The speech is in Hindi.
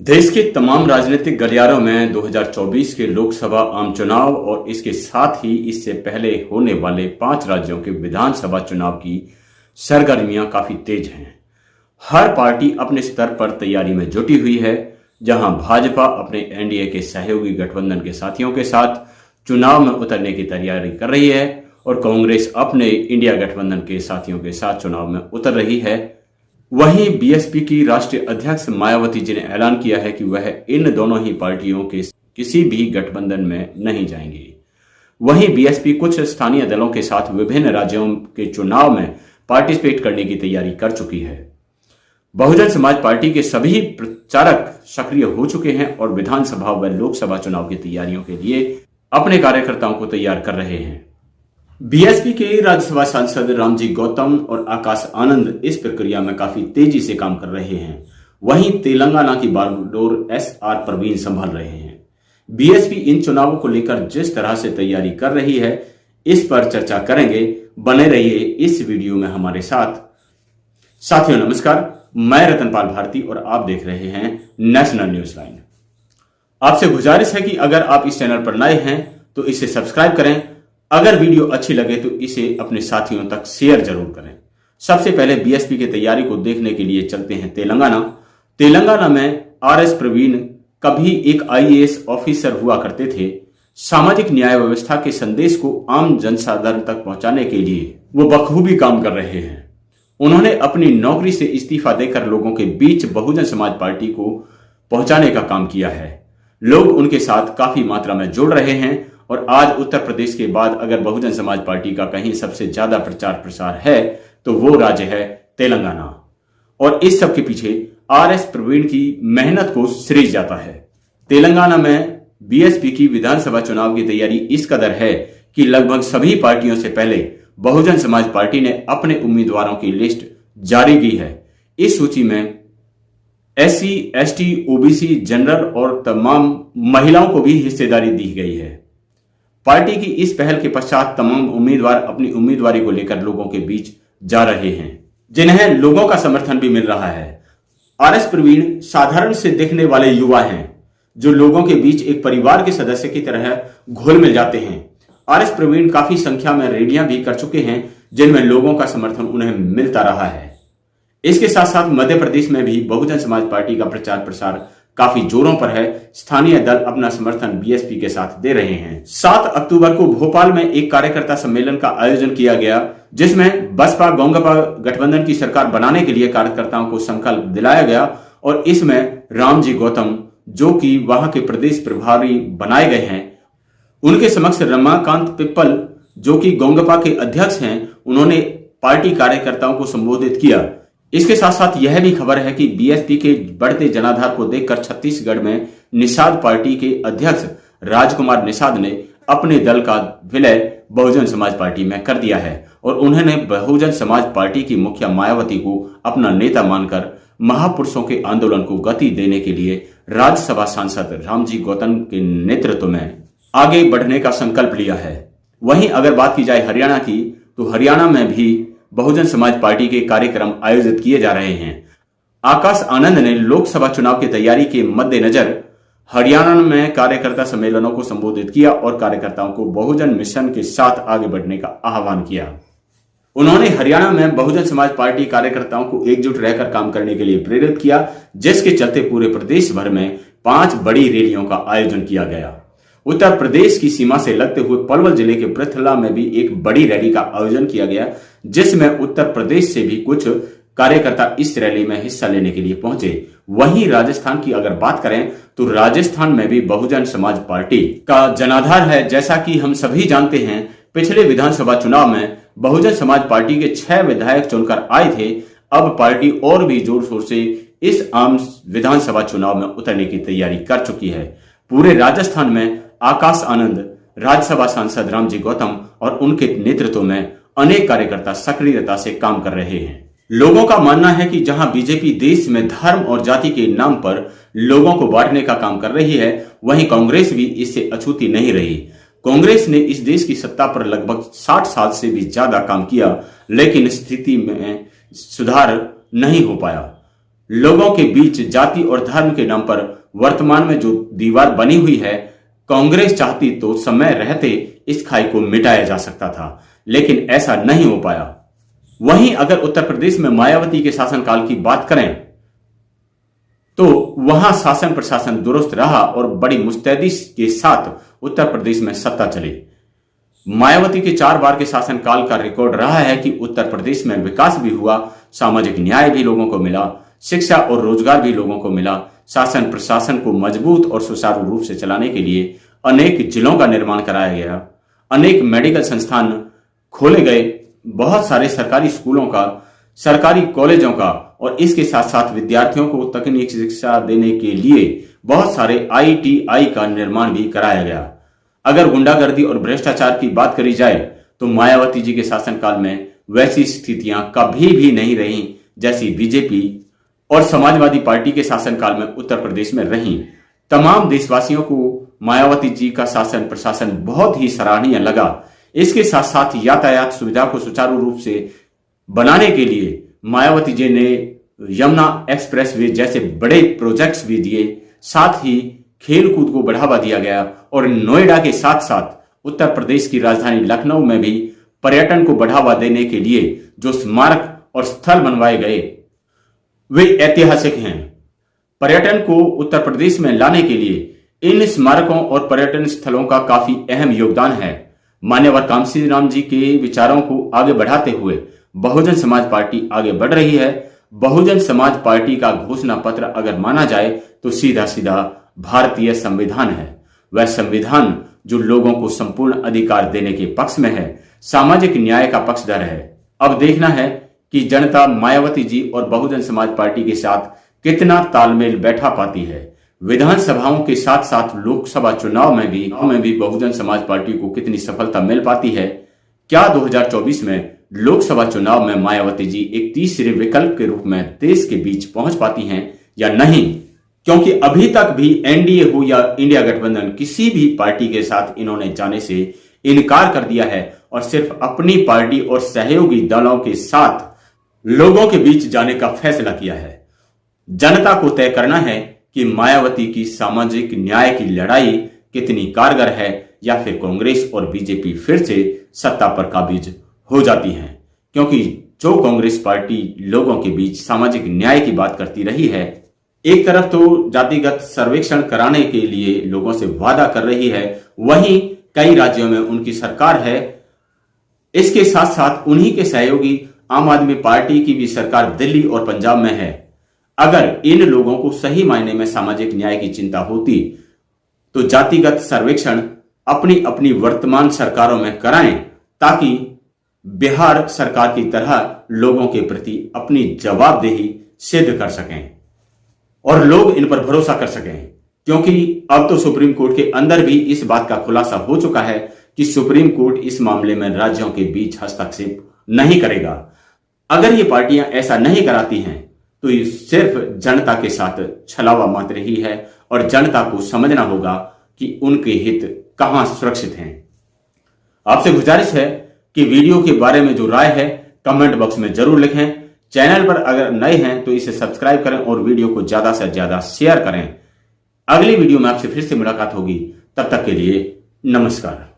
देश के तमाम राजनीतिक गलियारों में 2024 के लोकसभा आम चुनाव और इसके साथ ही इससे पहले होने वाले 5 राज्यों के विधानसभा चुनाव की सरगर्मियां काफी तेज हैं। हर पार्टी अपने स्तर पर तैयारी में जुटी हुई है। जहां भाजपा अपने एनडीए के सहयोगी गठबंधन के साथियों के साथ चुनाव में उतरने की तैयारी कर रही है और कांग्रेस अपने इंडिया गठबंधन के साथियों के साथ चुनाव में उतर रही है। वहीं बीएसपी की राष्ट्रीय अध्यक्ष मायावती जी ने ऐलान किया है कि वह इन दोनों ही पार्टियों के किसी भी गठबंधन में नहीं जाएंगी। वहीं बीएसपी कुछ स्थानीय दलों के साथ विभिन्न राज्यों के चुनाव में पार्टिसिपेट करने की तैयारी कर चुकी है। बहुजन समाज पार्टी के सभी प्रचारक सक्रिय हो चुके हैं और विधानसभा व लोकसभा चुनाव की तैयारियों के लिए अपने कार्यकर्ताओं को तैयार कर रहे हैं। बीएसपी के राज्यसभा सांसद रामजी गौतम और आकाश आनंद इस प्रक्रिया में काफी तेजी से काम कर रहे हैं। वहीं तेलंगाना की बागडोर एसआर प्रवीण संभाल रहे हैं। बीएसपी इन चुनावों को लेकर जिस तरह से तैयारी कर रही है, इस पर चर्चा करेंगे। बने रहिए इस वीडियो में हमारे साथ। साथियों नमस्कार, मैं रतनपाल भारती और आप देख रहे हैं नेशनल न्यूज लाइन। आपसे गुजारिश है कि अगर आप इस चैनल पर नए हैं तो इसे सब्सक्राइब करें। अगर वीडियो अच्छी लगे तो इसे अपने साथियों तक शेयर जरूर करें। सबसे पहले बीएसपी की तैयारी को देखने के लिए चलते हैं तेलंगाना में आरएस प्रवीण कभी एक आईएएस ऑफिसर हुआ करते थे। सामाजिक न्याय व्यवस्था के संदेश को आम जनसाधारण तक पहुंचाने के लिए वो बखूबी काम कर रहे हैं। उन्होंने अपनी नौकरी से इस्तीफा देकर लोगों के बीच बहुजन समाज पार्टी को पहुंचाने का काम किया है। लोग उनके साथ काफी मात्रा में जुड़ रहे हैं और आज उत्तर प्रदेश के बाद अगर बहुजन समाज पार्टी का कहीं सबसे ज्यादा प्रचार प्रसार है तो वो राज्य है तेलंगाना। और इस सब के पीछे आरएस प्रवीण की मेहनत को श्रेय जाता है। तेलंगाना में बीएसपी की विधानसभा चुनाव की तैयारी इस कदर है कि लगभग सभी पार्टियों से पहले बहुजन समाज पार्टी ने अपने उम्मीदवारों की लिस्ट जारी की है। इस सूची में एससी, एसटी, ओबीसी, जनरल और तमाम महिलाओं को भी हिस्सेदारी दी गई है। पार्टी की इस पहल के पश्चात तमाम उम्मीदवार अपनी उम्मीदवारी को लेकर लोगों के बीच जा रहे हैं, जिन्हें लोगों का समर्थन भी मिल रहा है। आरएस प्रवीण साधारण से दिखने वाले युवा हैं जो लोगों के बीच एक परिवार के सदस्य की तरह घुल मिल जाते हैं। आरएस प्रवीण काफी संख्या में रैलियां भी कर चुके हैं जिनमें लोगों का समर्थन उन्हें मिलता रहा है। इसके साथ साथ मध्य प्रदेश में भी बहुजन समाज पार्टी का प्रचार प्रसार काफी जोरों पर है। स्थानीय दल अपना समर्थन बीएसपी के साथ दे रहे हैं। 7 अक्टूबर को भोपाल में एक कार्यकर्ता सम्मेलन का आयोजन किया गया जिसमें बसपा गोंगपा गठबंधन की सरकार बनाने के लिए कार्यकर्ताओं को संकल्प दिलाया गया और इसमें रामजी गौतम जो कि वहां के प्रदेश प्रभारी बनाए गए हैं, उनके समक्ष रमाकांत पिप्पल जो कि गोंगपा के अध्यक्ष हैं, उन्होंने पार्टी कार्यकर्ताओं को संबोधित किया। इसके साथ साथ यह भी खबर है कि बीएसपी के बढ़ते जनाधार को देखकर छत्तीसगढ़ में निषाद पार्टी के अध्यक्ष राजकुमार निषाद ने अपने दल का विलय बहुजन समाज पार्टी में कर दिया है और उन्होंने बहुजन समाज पार्टी की मुखिया मायावती को अपना नेता मानकर महापुरुषों के आंदोलन को गति देने के लिए राज्यसभा सांसद रामजी गौतम के नेतृत्व में आगे बढ़ने का संकल्प लिया है। वहीं अगर बात की जाए हरियाणा की, तो हरियाणा में भी बहुजन समाज पार्टी के कार्यक्रम आयोजित किए जा रहे हैं। आकाश आनंद ने लोकसभा चुनाव की तैयारी के मद्देनजर हरियाणा में कार्यकर्ता सम्मेलनों को संबोधित किया और कार्यकर्ताओं को बहुजन मिशन के साथ आगे बढ़ने का आह्वान किया। उन्होंने हरियाणा में बहुजन समाज पार्टी कार्यकर्ताओं को एकजुट रहकर काम करने के लिए प्रेरित किया, जिसके चलते पूरे प्रदेश भर में 5 बड़ी रैलियों का आयोजन किया गया। उत्तर प्रदेश की सीमा से लगते हुए पलवल जिले के पृथला में भी एक बड़ी रैली का आयोजन किया गया, जिसमें उत्तर प्रदेश से भी कुछ कार्यकर्ता इस रैली में हिस्सा लेने के लिए पहुंचे। वहीं राजस्थान की अगर बात करें तो राजस्थान में भी बहुजन समाज पार्टी का जनाधार है। जैसा कि हम सभी जानते हैं, पिछले विधानसभा चुनाव में बहुजन समाज पार्टी के 6 विधायक चुनकर आए थे। अब पार्टी और भी जोर शोर से इस आम विधानसभा चुनाव में उतरने की तैयारी कर चुकी है। पूरे राजस्थान में आकाश आनंद, राज्यसभा सांसद रामजी गौतम और उनके नेतृत्व में अनेक कार्यकर्ता सक्रियता से काम कर रहे हैं। लोगों का मानना है कि जहां बीजेपी देश में धर्म और जाति के नाम पर लोगों को बांटने का काम कर रही है, वहीं कांग्रेस भी इससे अछूती नहीं रही। कांग्रेस ने इस देश की सत्ता पर लगभग 60 साल से भी ज्यादा काम किया, लेकिन स्थिति में सुधार नहीं हो पाया। लोगों के बीच जाति और धर्म के नाम पर वर्तमान में जो दीवार बनी हुई है, कांग्रेस चाहती तो समय रहते इस खाई को मिटाया जा सकता था, लेकिन ऐसा नहीं हो पाया। वहीं अगर उत्तर प्रदेश में मायावती के शासनकाल की बात करें तो वहां शासन प्रशासन दुरुस्त रहा और बड़ी मुस्तैदी के साथ उत्तर प्रदेश में सत्ता चली। मायावती के 4 बार के शासनकाल का रिकॉर्ड रहा है कि उत्तर प्रदेश में विकास भी हुआ, सामाजिक न्याय भी लोगों को मिला, शिक्षा और रोजगार भी लोगों को मिला। शासन प्रशासन को मजबूत और सुचारू रूप से चलाने के लिए अनेक जिलों का निर्माण कराया गया, अनेक मेडिकल संस्थान खोले गए, बहुत सारे सरकारी स्कूलों का, सरकारी कॉलेजों का और इसके साथ साथ विद्यार्थियों को तकनीक शिक्षा देने के लिए बहुत सारे ITI का निर्माण भी कराया गया। अगर गुंडागर्दी और भ्रष्टाचार की बात करी जाए तो मायावती जी के शासनकाल में वैसी स्थितियां कभी भी नहीं रही जैसी बीजेपी और समाजवादी पार्टी के शासनकाल में उत्तर प्रदेश में रही। तमाम देशवासियों को मायावती जी का शासन प्रशासन बहुत ही सराहनीय लगा। इसके साथ साथ यातायात सुविधा को सुचारू रूप से बनाने के लिए मायावती जी ने यमुना एक्सप्रेसवे जैसे बड़े प्रोजेक्ट्स भी दिए। साथ ही खेल कूद को बढ़ावा दिया गया और नोएडा के साथ साथ उत्तर प्रदेश की राजधानी लखनऊ में भी पर्यटन को बढ़ावा देने के लिए जो स्मारक और स्थल बनवाए गए वे ऐतिहासिक हैं। पर्यटन को उत्तर प्रदेश में लाने के लिए इन स्मारकों और पर्यटन स्थलों का काफी अहम योगदान है। मान्यवर कामसी राम जी के विचारों को आगे बढ़ाते हुए बहुजन समाज पार्टी आगे बढ़ रही है। बहुजन समाज पार्टी का घोषणा पत्र अगर माना जाए तो सीधा सीधा भारतीय संविधान है। वह संविधान जो लोगों को संपूर्ण अधिकार देने के पक्ष में है, सामाजिक न्याय का पक्षधर है। अब देखना है कि जनता मायावती जी और बहुजन समाज पार्टी के साथ कितना तालमेल बैठा पाती है। विधानसभाओं के साथ साथ लोकसभा चुनाव में भी बहुजन समाज पार्टी को कितनी सफलता मिल पाती है। क्या 2024 में लोकसभा चुनाव में मायावती जी एक तीसरे विकल्प के रूप में देश के बीच पहुंच पाती हैं या नहीं? क्योंकि अभी तक भी एनडीए हो या इंडिया गठबंधन, किसी भी पार्टी के साथ इन्होंने जाने से इनकार कर दिया है और सिर्फ अपनी पार्टी और सहयोगी दलों के साथ लोगों के बीच जाने का फैसला किया है। जनता को तय करना है कि मायावती की सामाजिक न्याय की लड़ाई कितनी कारगर है या फिर कांग्रेस और बीजेपी फिर से सत्ता पर काबिज हो जाती हैं। क्योंकि जो कांग्रेस पार्टी लोगों के बीच सामाजिक न्याय की बात करती रही है, एक तरफ तो जातिगत सर्वेक्षण कराने के लिए लोगों से वादा कर रही है, वहीं कई राज्यों में उनकी सरकार है। इसके साथ साथ उन्हीं के सहयोगी आम आदमी पार्टी की भी सरकार दिल्ली और पंजाब में है। अगर इन लोगों को सही मायने में सामाजिक न्याय की चिंता होती तो जातिगत सर्वेक्षण अपनी अपनी वर्तमान सरकारों में कराएं, ताकि बिहार सरकार की तरह लोगों के प्रति अपनी जवाबदेही सिद्ध कर सकें और लोग इन पर भरोसा कर सकें। क्योंकि अब तो सुप्रीम कोर्ट के अंदर भी इस बात का खुलासा हो चुका है कि सुप्रीम कोर्ट इस मामले में राज्यों के बीच हस्तक्षेप नहीं करेगा। अगर ये पार्टियां ऐसा नहीं कराती हैं तो ये सिर्फ जनता के साथ छलावा मात्र ही है और जनता को समझना होगा कि उनके हित कहां सुरक्षित हैं। आपसे गुजारिश है कि वीडियो के बारे में जो राय है कमेंट बॉक्स में जरूर लिखें। चैनल पर अगर नए हैं तो इसे सब्सक्राइब करें और वीडियो को ज्यादा से ज्यादा शेयर करें। अगली वीडियो में आपसे फिर से मुलाकात होगी। तब तक के लिए नमस्कार।